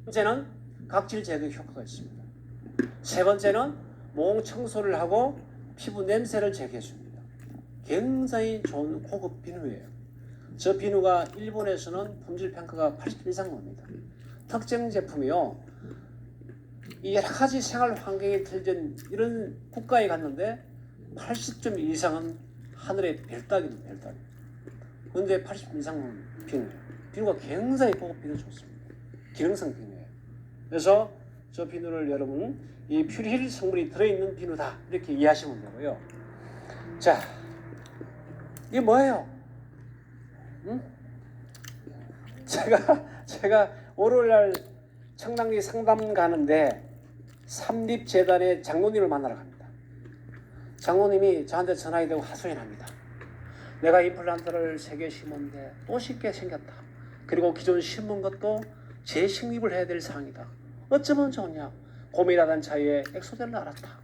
번째는 각질 제거 효과가 있습니다. 세 번째는 모공 청소를 하고 피부 냄새를 제거해 줍니다. 굉장히 좋은 고급 비누예요. 저 비누가 일본에서는 품질 평가가 80점 이상 나옵니다. 특정 제품이요. 이 여러 가지 생활 환경이 틀린 이런 국가에 갔는데 80점 이상은 하늘의 별따기도 별따기. 그런데 80점 이상은 비누예요. 비누가 굉장히 고급 비누 좋습니다. 기능성 비누예요. 그래서 저 비누를 여러분 이 퓨리힐 성분이 들어있는 비누다 이렇게 이해하시면 되고요. 자, 이게 뭐예요? 응? 제가 월요일날 청량리 상담 가는데 삼립재단의 장로님을 만나러 갑니다. 장로님이 저한테 전화가 되고 하소연 합니다. 내가 임플란트를 3개 심었는데 또 쉽게 생겼다. 그리고 기존 심은 것도 재식립을 해야 될 상황이다. 어쩌면 좋냐. 고민하던 차에 엑소델을 알았다.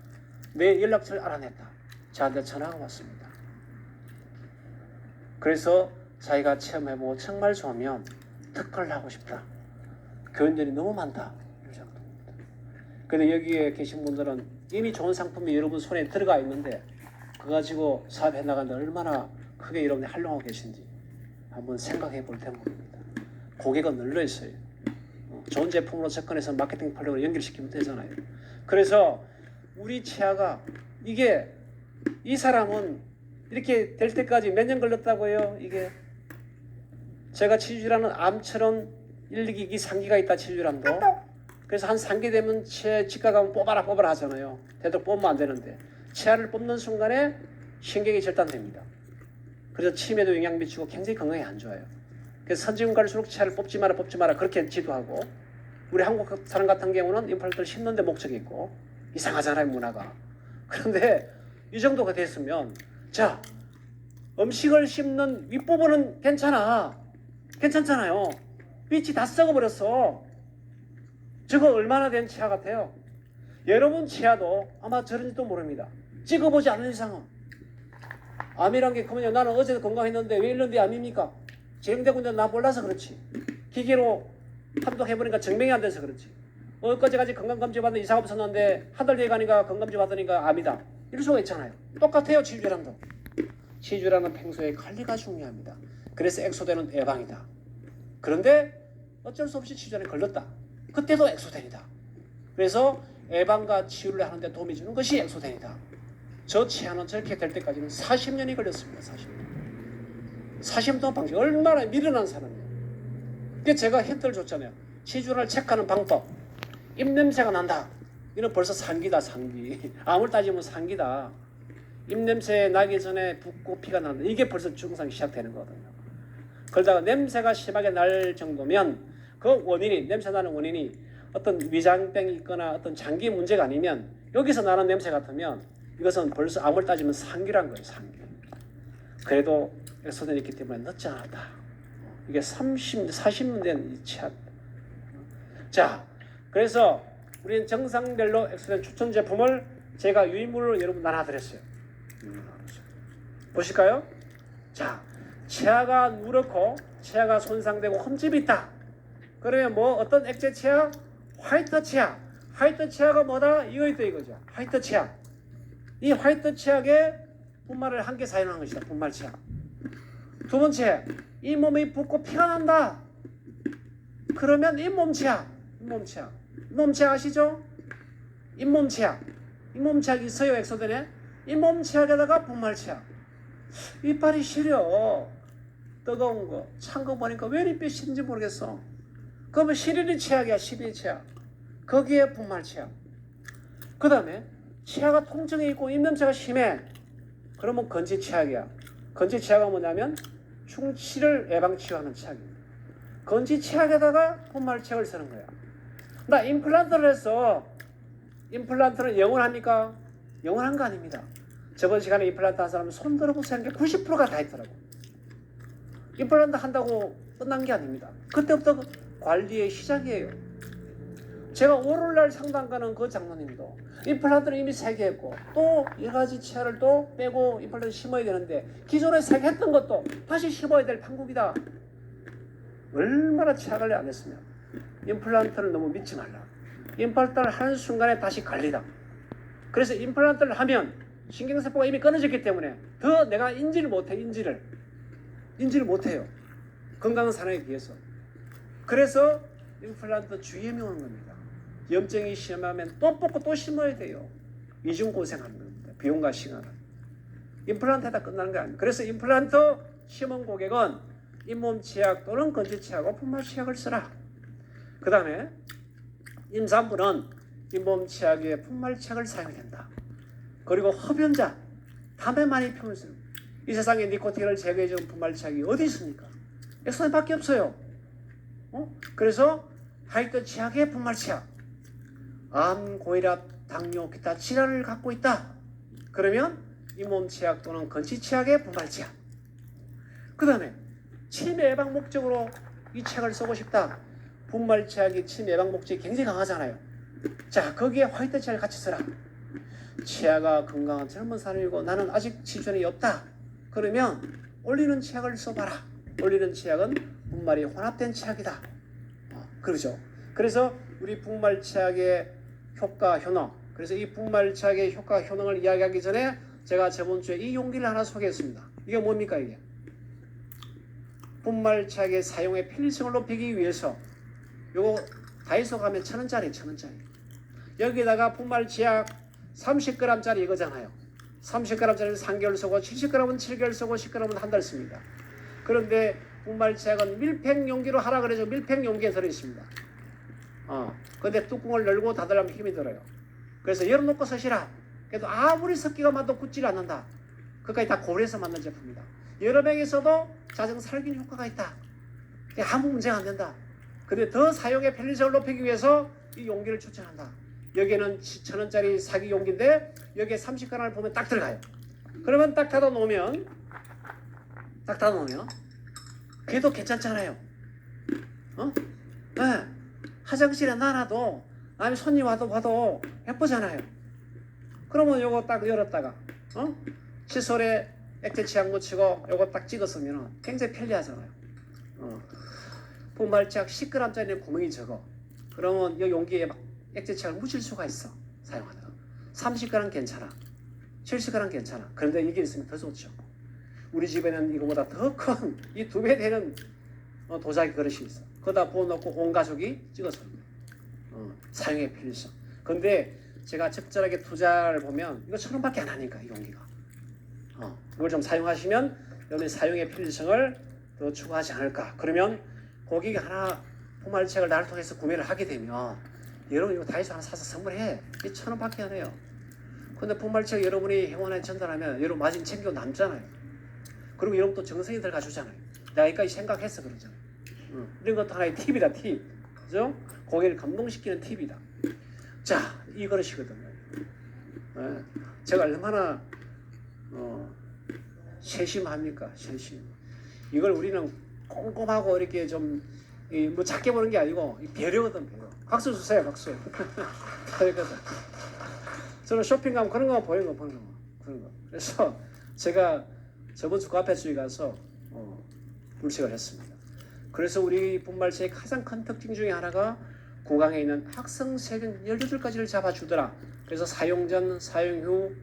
내 연락처를 알아냈다. 저한테 전화가 왔습니다. 그래서 자기가 체험해보고 정말 좋으면 특허를 하고 싶다. 교인들이 너무 많다. 근데 여기에 계신 분들은 이미 좋은 상품이 여러분 손에 들어가 있는데 그거 가지고 사업해 나가는데 얼마나 크게 여러분이 활용하고 계신지 한번 생각해 볼 테입니다. 고객은 늘려 있어요. 좋은 제품으로 접근해서 마케팅 플랫폼으로 연결시키면 되잖아요. 그래서 우리 치아가 이게 이 사람은 이렇게 될 때까지 몇 년 걸렸다고요? 이게 제가 치주라는 암처럼 1, 2기, 3기가 있다 치주람도. 그래서 한 3기 되면 치아 치과 가면 뽑아라 하잖아요. 되도록 뽑으면 안 되는데 치아를 뽑는 순간에 신경이 절단됩니다. 그래서 치매도 영향 미치고 굉장히 건강에 안 좋아요. 그래서 선진국 갈수록 치아를 뽑지 마라 그렇게 지도하고 우리 한국 사람 같은 경우는 임플란트를 심는 데 목적이 있고 이상하잖아요 문화가. 그런데 이 정도가 됐으면 자 음식을 씹는 윗부분은 괜찮잖아요. 빛이 다 썩어버렸어. 저거 얼마나 된 치아 같아요? 여러분 치아도 아마 저런지도 모릅니다. 찍어보지 않는 이상은. 암이란 게 그러면 나는 어제도 건강했는데 왜 이런데 암입니까? 진행되고 있는데 나 몰라서 그렇지. 기계로 판독해보니까 증명이 안 돼서 그렇지. 엊그제까지 건강검진 받는데 이상 없었는데 한 달 뒤에 가니까 건강검진 받으니까 암이다. 이럴 수가 있잖아요. 똑같아요. 치주량도. 치주량은 평소에 관리가 중요합니다. 그래서 엑소덴은 예방이다. 그런데 어쩔 수 없이 치주량에 걸렸다. 그때도 엑소덴이다. 그래서 예방과 치유를 하는 데 도움이 주는 것이 엑소덴이다. 저 치아는 저렇게 될 때까지는 40년이 걸렸습니다. 40년. 40년 동안 방식 얼마나 미련한 사람이에요. 그게 제가 힌트를 줬잖아요. 치주를 체크하는 방법. 입냄새가 난다. 이건 벌써 상기다. 암을 따지면 상기다. 입냄새 나기 전에 붓고 피가 난다. 이게 벌써 증상이 시작되는 거거든요. 그러다가 냄새가 심하게 날 정도면 그 원인이 냄새 나는 원인이 어떤 위장병이 있거나 어떤 장기 문제가 아니면 여기서 나는 냄새 같으면 이것은 벌써 암을 따지면 상기란 거예요. 상기. 그래도 엑소덴이 있기 때문에 늦지 않았다. 이게 40년 된 치아. 자, 그래서 우리는 정상별로 엑소덴 추천 제품을 제가 유인물로 여러분 나눠드렸어요. 보실까요? 자, 치아가 누렇고 치아가 손상되고 흠집이 있다. 그러면 뭐 어떤 액체 치아? 화이트 치아. 화이트 치아가 뭐다? 이거죠. 화이트 치아. 이 화이트 치아에 분말을 한 개 사용한 것이다. 분말 치아. 두 번째, 이 몸이 붓고 피가 난다. 그러면 잇몸치아. 잇몸치아 아시죠? 잇몸치아. 잇몸치아 있어요. 엑소덴에. 잇몸치아에다가 분말치아. 이빨이 시려. 뜨거운 거, 찬 거 보니까 왜 이렇게 시린지 모르겠어. 그러면 시린이 치약이야. 시린이 치약. 거기에 분말치약. 그 다음에 치아가 통증이 있고 입냄새가 심해. 그러면 건지치약이야. 건지치약은 뭐냐면 충치를 예방치유하는 치약입니다. 건지치약에다가 분말치약을 쓰는 거야. 나 임플란트를 해서 임플란트는 영원합니까? 영원한 거 아닙니다. 저번 시간에 임플란트 한 사람은 손 들어보세요 하는 게 90%가 다 있더라고. 임플란트 한다고 끝난 게 아닙니다. 그때부터 관리의 시작이에요. 제가 월요일날 상담 가는 그 장로님도 임플란트를 이미 3개 했고 또 여러 가지 치아를 또 빼고 임플란트 심어야 되는데 기존에 3개 했던 것도 다시 심어야 될 판국이다. 얼마나 치아 관리 안 했으면. 임플란트를 너무 믿지 말라. 임플란트를 하는 순간에 다시 갈리다. 그래서 임플란트를 하면 신경세포가 이미 끊어졌기 때문에 더 내가 인지를 못해요. 건강한 사람에 비해서. 그래서 임플란트 주의염이 오는 겁니다. 염증이 심하면 또 뽑고 또 심어야 돼요. 이중 고생하는 겁니다. 비용과 시간은. 임플란트에다 끝나는 거 아니에요. 그래서 임플란트 심은 고객은 잇몸 치약 또는 건지 치약과 분말 치약을 쓰라. 그 다음에 임산부는 잇몸 치약에 분말 치약을 사용해야 된다. 그리고 흡연자, 담배 많이 피우면서 이 세상에 니코틴을 제거해주는 분말 치약이 어디 있습니까? 엑소밖에 없어요. 그래서 하이트 치약의 분말 치약, 암, 고혈압, 당뇨, 기타 질환을 갖고 있다. 그러면 잇몸 치약 또는 건치 치약의 분말 치약. 그 다음에 치매 예방 목적으로 이 치약을 쓰고 싶다. 분말 치약이 치매 예방 목적이 굉장히 강하잖아요. 자, 거기에 화이트 치약을 같이 써라. 치아가 건강한 젊은 사람이고 나는 아직 치주염이 없다. 그러면 올리는 치약을 써봐라. 올리는 치약은 분말이 혼합된 치약이다. 그러죠. 그래서 우리 분말 치약의 효과 효능. 그래서 이 분말 치약의 효과 효능을 이야기하기 전에 제가 저번 주에 이 용기를 하나 소개했습니다. 이게 뭡니까 이게? 분말 치약의 사용의 편리성을 높이기 위해서 요거 다이소 가면 1,000원짜리 1,000원짜리. 여기다가 분말 치약 30g짜리 이거잖아요. 30g짜리는 3개월 쓰고 70g은 7개월 쓰고 10g은 한 달 씁니다. 그런데 분말 치약은 밀폐 용기로 하라 그래서 밀폐 용기에 들어있습니다. 근데 뚜껑을 열고 닫으려면 힘이 들어요. 그래서 열어놓고 쓰시라. 그래도 아무리 습기가 많아도 굳질 않는다. 그까지 다 고려해서 만든 제품이다. 여러 병에 써도 자정 살균 효과가 있다. 아무 문제가 안 된다. 근데 더 사용의 편리성을 높이기 위해서 이 용기를 추천한다. 여기는 1,000원짜리 사기 용기인데 여기에 30g을 보면 딱 들어가요. 그러면 딱 닫아 놓으면 그래도 괜찮잖아요. 네. 화장실에 놔놔도 아니 손님 와도 예쁘잖아요. 그러면 요거 딱 열었다가 칫솔에 액체 치약 묻히고 요거 딱 찍었으면 굉장히 편리하잖아요. 분말 치약 10g짜리는 구멍이 적어. 그러면 이 용기에 막 액체 치약을 묻힐 수가 있어. 사용하다가 30g 괜찮아. 70g 괜찮아. 그런데 이게 있으면 더 좋죠. 우리 집에는 이거보다 더 큰 이 2배 되는 도자기 그릇이 있어. 거기다 부어놓고 온 가족이 찍어서 사용의 편리성. 근데 제가 적절하게 투자를 보면 이거 1,000원밖에 안 하니까 이 용기가. 이걸 좀 사용하시면 여러분의 사용의 편리성을 더 추구하지 않을까. 그러면 고객이 하나 분말책을 나를 통해서 구매를 하게 되면 여러분 이거 다이소 하나 사서 선물해. 이게 1,000원밖에 안 해요. 근데 분말책 여러분이 회원에 전달하면 여러분 마진 챙겨 남잖아요. 그리고 여러분 또 정성이 들어가 주잖아요. 내가 여기까지 생각했어 그러잖아요. 이런 것도 하나의 팁이다. 팁. 그죠? 고객을 감동시키는 팁이다. 자, 이 그릇이거든요. 제가 얼마나 세심합니까? 세심. 이걸 우리는 꼼꼼하고 이렇게 좀 뭐 작게 보는 게 아니고 배려거든, 배려. 박수 주세요, 박수. 그러거든. 저는 쇼핑 가면 그런 거 보이는 거 그런 거. 그래서 제가 저번 주 카페주에 가서 물색을 했습니다. 그래서 우리 분말체의 가장 큰 특징 중에 하나가 구강에 있는 합성 세균 18가지를 잡아주더라. 그래서 사용 전, 사용 후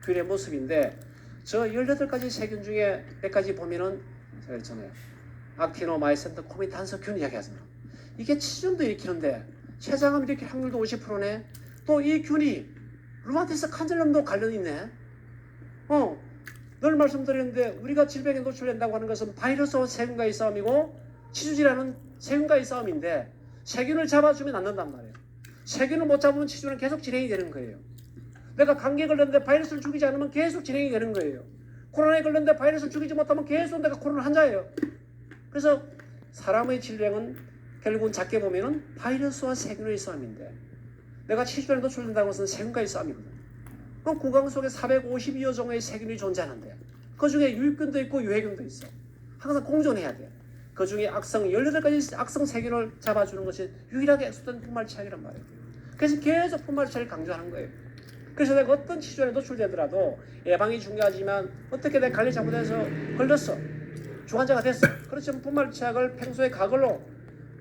균의 모습인데 저 18가지 세균 중에 몇 가지 보면은 제가 있잖아요. 악티노마이센터 코미탄서균 이야기하잖아요. 이게 치주염도 일으키는데 췌장암 일으킬 확률도 50%네. 또 이 균이 루마티스 칸젤럼도 관련이 있네. 늘 말씀드렸는데 우리가 질병에 노출된다고 하는 것은 바이러스와 세균과의 싸움이고 치주질환은 세균과의 싸움인데 세균을 잡아주면 안 된단 말이에요. 세균을 못 잡으면 치주는 계속 진행이 되는 거예요. 내가 감기에 걸렸는데 바이러스를 죽이지 않으면 계속 진행이 되는 거예요. 코로나에 걸렸는데 바이러스를 죽이지 못하면 계속 내가 코로나 환자예요. 그래서 사람의 질병은 결국은 작게 보면은 바이러스와 세균의 싸움인데 내가 치주에 노출된다는 것은 세균과의 싸움이거든. 그럼 구강 속에 452여 종의 세균이 존재하는데 그 중에 유익균도 있고 유해균도 있어. 항상 공존해야 돼. 그 중에 악성 18가지 악성 세균을 잡아주는 것이 유일하게 엑소된 분말치약이란 말이에요. 그래서 계속 분말치약을 강조하는 거예요. 그래서 내가 어떤 치주에 노출되더라도 예방이 중요하지만 어떻게 내 관리 잘못해서 걸렸어. 중환자가 됐어. 그렇지만 분말치약을 평소에 가글로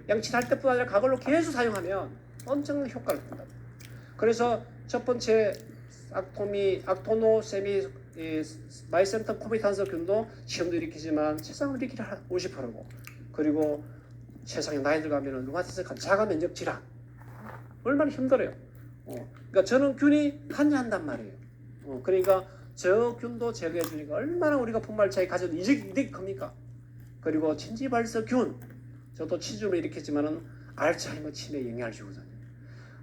양치할 때뿐 아니라 가글로 계속 사용하면 엄청난 효과를 본다. 그래서 첫 번째 악토노세미 마이센터 코비탄서균도 시험도 일으키지만 체상을 일으키는 50%고, 그리고 세상에 나이 들어가면 루마티스 자가 면역 질환 얼마나 힘들어요. 그러니까 저는 균이 관여한단 말이에요. 그러니까 저 균도 제거해 주니까 얼마나 우리가 분말차에 가져도 이득이 큽니까? 그리고 진지발서균, 저도 치주를 일으켰지만은 알츠하이머 치매에 영향을 주거든요.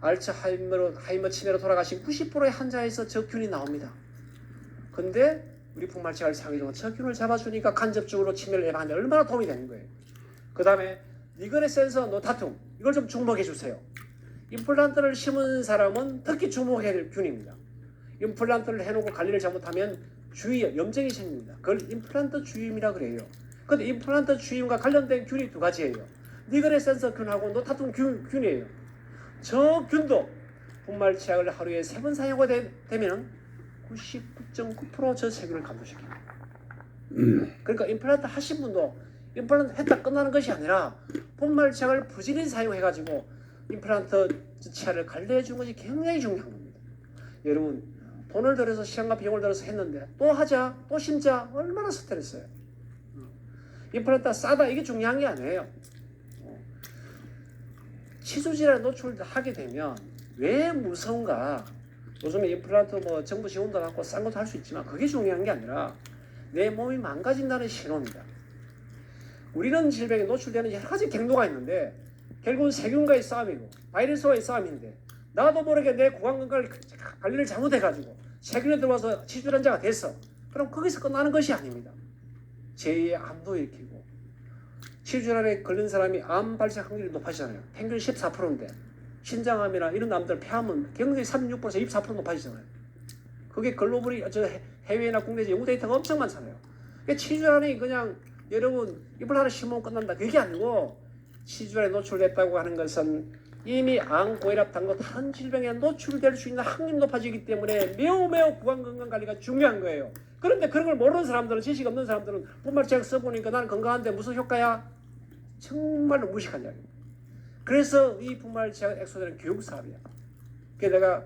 알츠하이머 치매로 돌아가신 90%의 환자에서 저 균이 나옵니다. 근데 우리 분말차를 사용해서 저 균을 잡아주니까 간접적으로 치매를 예방하는데 얼마나 도움이 되는 거예요. 그 다음에 니그레센서 노타툼, 이걸 좀 주목해 주세요. 임플란트를 심은 사람은 특히 주목해야 될 균입니다. 임플란트를 해놓고 관리를 잘못하면 주위에 염증이 생깁니다. 그걸 임플란트 주위염이라 그래요. 근데 임플란트 주위염과 관련된 균이 두 가지예요. 니그레센서 균하고 노타툼 균이에요. 저 균도 분말 치약을 하루에 3번 사용하게 되면 99.9% 저 세균을 감소시킵니다. 그러니까 임플란트 하신 분도 임플란트 했다 끝나는 것이 아니라 분말 치약을 부지런히 사용해가지고 임플란트 치아를 관리해 주는 것이 굉장히 중요한 겁니다. 여러분, 돈을 들여서 시간과 비용을 들여서 했는데 또 하자, 또 심자, 얼마나 스트레스예요. 임플란트 싸다, 이게 중요한 게 아니에요. 치주질환에 노출하게 되면 왜 무서운가? 요즘에 임플란트 뭐 정부 지원도 받고 싼 것도 할 수 있지만 그게 중요한 게 아니라 내 몸이 망가진다는 신호입니다. 우리는 질병에 노출되는 여러 가지 경로가 있는데 결국은 세균과의 싸움이고 바이러스와의 싸움인데, 나도 모르게 내 구강 관리를 잘못해가지고 세균에 들어와서 치주질환자가 됐어. 그럼 거기서 끝나는 것이 아닙니다. 제2의 암도 일으키고, 치주질환에 걸린 사람이 암 발생 확률이 높아지잖아요. 평균 14%인데 신장암이나 이런 암들 폐암은 경력이 36%에서 24% 높아지잖아요. 그게 글로벌이 해외나 국내에서 연구 데이터가 엄청 많잖아요. 그러니까 치주질환이 그냥 여러분 이불 하나 심으면 끝난다, 그게 아니고, 치주질환에 노출됐다고 하는 것은 이미 암, 고혈압, 당도 다른 질병에 노출될 수 있는 확률이 높아지기 때문에 매우 구강 건강 관리가 중요한 거예요. 그런데 그런 걸 모르는 사람들은, 지식 없는 사람들은 분말치약 써보니까 나는 건강한데 무슨 효과야? 정말로 무식한 이야기예요. 그래서 이 분말치약 엑소제는 교육 사업이야. 그래서 내가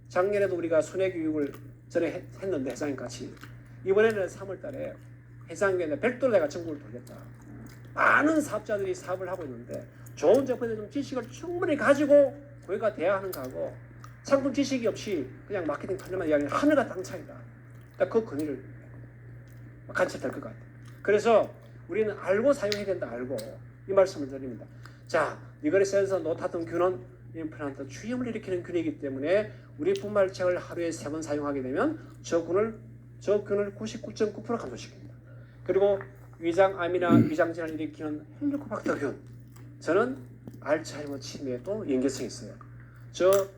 작년에도 우리가 순회 교육을 전에 했는데 회장님 같이, 이번에는 3월 달에 회장님에 별도로 내가 전국을 돌렸다. 많은 사업자들이 사업을 하고 있는데 좋은 제품에 좀 지식을 충분히 가지고 거기가 대화하는 거하고 상품 지식이 없이 그냥 마케팅 판매만 이야기하는 하늘과 땅 차이다. 그 건의를 간첩될 것 같아. 그래서 우리는 알고 사용해야 된다, 알고 이 말씀을 드립니다. 자, 니그레센서 노타툼 균은 임플란트 주염을 일으키는 균이기 때문에 우리 분말치약을 하루에 3번 사용하게 되면 저 균을 99.9% 감소시킵니다. 그리고 위장암이나 위장질환을 일으키는 헬리코박터균, 저는 알츠하이머 치매에도 연계성이 있어요. 저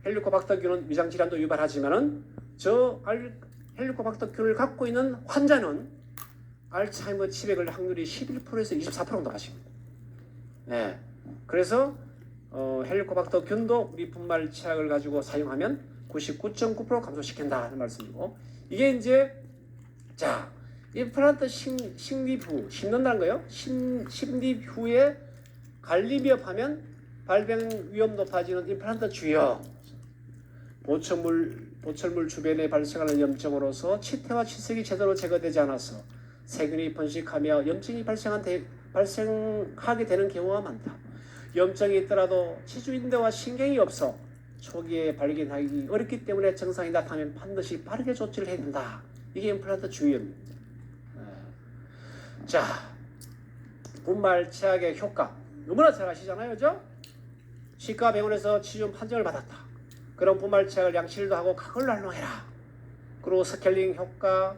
헬리코박터균은 위장질환도 유발하지만은 저 헬리코박터균을 갖고 있는 환자는 알츠하이머 치매 걸 확률이 11%에서 24% 높아집니다. 네, 그래서 헬리코박터균도 우리 분말 치약을 가지고 사용하면 99.9% 감소시킨다 하는 말씀이고, 이게 이제 자, 임플란트 식립 후, 심는다는 거예요. 식립 후에 관리 미흡하면 발병 위험 높아지는 임플란트 주요 보철물 주변에 발생하는 염증으로서 치태와 치석이 제대로 제거되지 않아서 세균이 번식하며 염증이 발생하게 되는 경우가 많다. 염증이 있더라도 치주인대와 신경이 없어 초기에 발견하기 어렵기 때문에 증상이 나타나면 반드시 빠르게 조치를 해야 된다. 이게 임플란트 주의입니다. 자, 분말 치약의 효과 너무나 잘 아시잖아요, 그죠? 치과 병원에서 치료 판정을 받았다. 그럼 분말 치약을 양치질도 하고 가글로 활용해라. 그리고 스케일링 효과,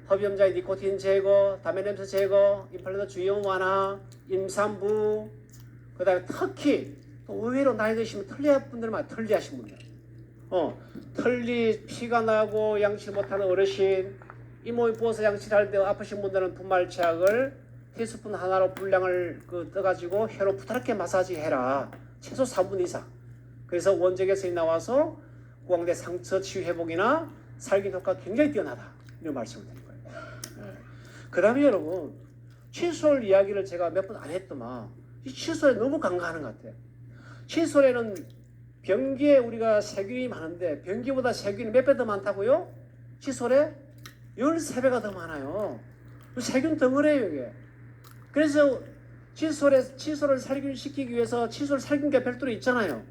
흡염자의 니코틴 제거, 담배 냄새 제거, 임플란트 주의염 완화, 임산부, 그 다음에 특히 또 의외로 나이 드시면 틀니하신 분들, 틀니 피가 나고 양치 못하는 어르신, 잇몸이 부어서 양치할 때 아프신 분들은 분말 치약을 티스푼 하나로 분량을 떠가지고 혀로 부드럽게 마사지 해라. 최소 4분 이상. 그래서 원적외선이 나와서 구강대 상처 치유 회복이나 살균 효과가 굉장히 뛰어나다. 이런 말씀을 드린 거예요. 그 다음에 여러분, 칫솔 이야기를 제가 몇 번 안 했더만 이 칫솔에 너무 간과하는 것 같아요. 칫솔에는 변기에 우리가 세균이 많은데 변기보다 세균이 몇 배 더 많다고요? 칫솔에 13배가 더 많아요. 세균 덩어리예요 이게. 그래서 칫솔을 살균시키기 위해서 칫솔 살균기가 별도로 있잖아요.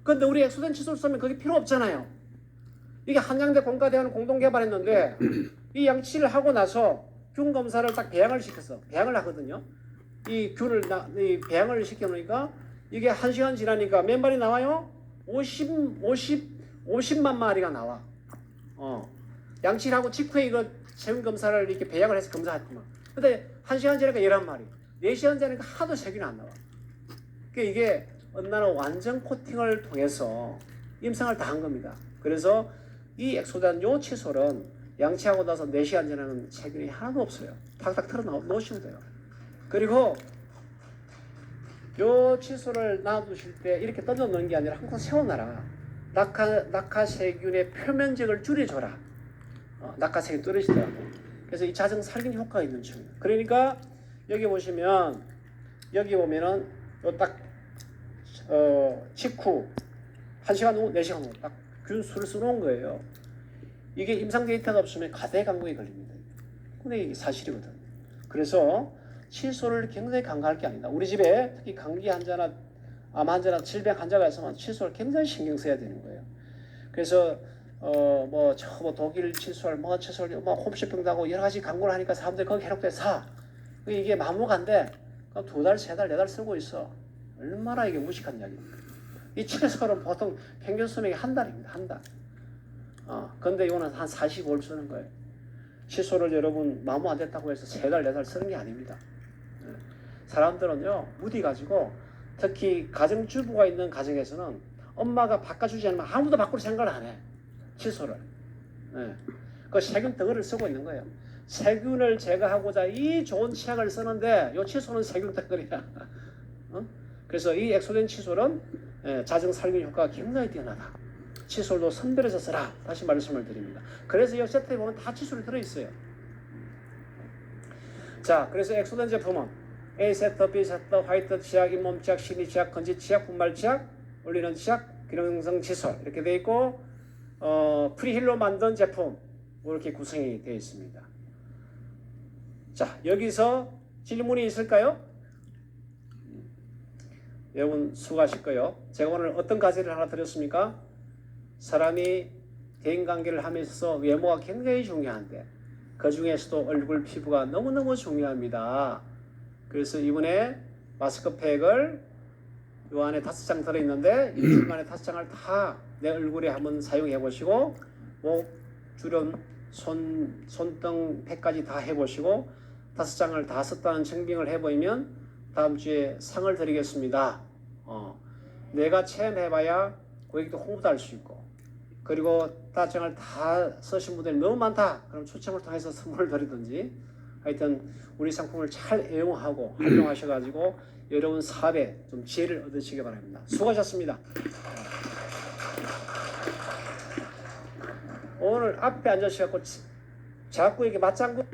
그런데 우리 엑소덴 칫솔 쓰면 그게 필요 없잖아요. 이게 한양대 공과대학은 공동 개발했는데 이 양치를 하고 나서 균 검사를 딱 배양을 시켜서 배양을 하거든요. 이 배양을 시켜놓으니까 이게 1시간 지나니까 몇 마리 나와요? 50만 마리가 나와. 양치를 하고 직후에 이거 세균 검사를 이렇게 배양을 해서 검사했구만. 근데 1시간 지나니까 11마리, 4시간 지나니까 하도 세균이 안 나와. 그러니까 이게 어느 날 완전 코팅을 통해서 임상을 다 한 겁니다. 그래서 이 엑소단 요 칫솔은 양치하고 나서 4시간 지나면 세균이 하나도 없어요. 탁탁 털어 놓으시면 돼요. 그리고 요 칫솔을 놔두실 때 이렇게 던져 놓는 게 아니라 항상 세워놔라. 낙하세균의 표면적을 줄여줘라. 낙하세균 떨어지더라고. 그래서 이 자정 살균 효과가 있는 중이에요. 그러니까 여기 보시면 여기 보면은 요 딱 직후 1시간 후 4시간 후 딱 균수를 써놓은 거예요. 이게 임상 데이터가 없으면 가대강국에 걸립니다. 근데 이게 사실이거든. 그래서 칫솔을 굉장히 간과할 게 아니다. 우리 집에 특히 감기 환자나 암 환자나 질병 환자가 있으면 칫솔을 굉장히 신경 써야 되는 거예요. 그래서 독일 칫솔, 칫솔, 홈쇼핑도 하고 여러 가지 광고를 하니까 사람들이 거기 해놓고 사. 이게 마모간데 2달, 3달, 4달 쓰고 있어. 얼마나 이게 무식한 이야기입니까? 이 칫솔은 보통 평균 수명이 한 달입니다. 한 달. 근데 이거는 한 45일 쓰는 거예요. 칫솔을 여러분 마모 안 됐다고 해서 3달, 4달 쓰는 게 아닙니다. 사람들은요, 무디 가지고 특히 가정주부가 있는 가정에서는 엄마가 바꿔주지 않으면 아무도 바꿀 생각을 안 해. 칫솔을. 그 세균 덩어리를 쓰고 있는 거예요. 세균을 제거하고자 이 좋은 치약을 쓰는데 이 칫솔은 세균 덩어리야. 그래서 이 엑소덴 칫솔은 자정 살균 효과가 굉장히 뛰어나다. 칫솔도 선별해서 쓰라. 다시 말씀을 드립니다. 그래서 이 세트에 보면 다 칫솔이 들어있어요. 자, 그래서 엑소덴 제품은 A 세트, B 세트, 화이트 치약, 잇몸 치약, 심리 치약, 건지 치약, 분말 치약, 올리는 치약, 기능성 칫솔 이렇게 되어 있고 프리힐로 만든 제품 이렇게 구성이 되어 있습니다. 자, 여기서 질문이 있을까요? 여러분 수고하실 거예요. 제가 오늘 어떤 과제를 하나 드렸습니까? 사람이 대인관계를 하면서 외모가 굉장히 중요한데 그 중에서도 얼굴 피부가 너무너무 중요합니다. 그래서 이번에 마스크팩을 요 안에 5장 들어있는데 일주일 만에 5장을 다 내 얼굴에 한번 사용해 보시고 목, 주름, 손등, 팩까지 다 해보시고 5장을 다 썼다는 증빙을 해보이면 다음 주에 상을 드리겠습니다. 내가 체험해봐야 고객도 홍보도 할 수 있고 그리고 5장을 다 쓰신 분들이 너무 많다. 그럼 추첨을 통해서 선물을 드리든지 하여튼 우리 상품을 잘 애용하고 활용하셔가지고 여러분 사업에 좀 지혜를 얻으시기 바랍니다. 수고하셨습니다. 오늘 앞에 앉으셔서 자꾸 이렇게 맞장구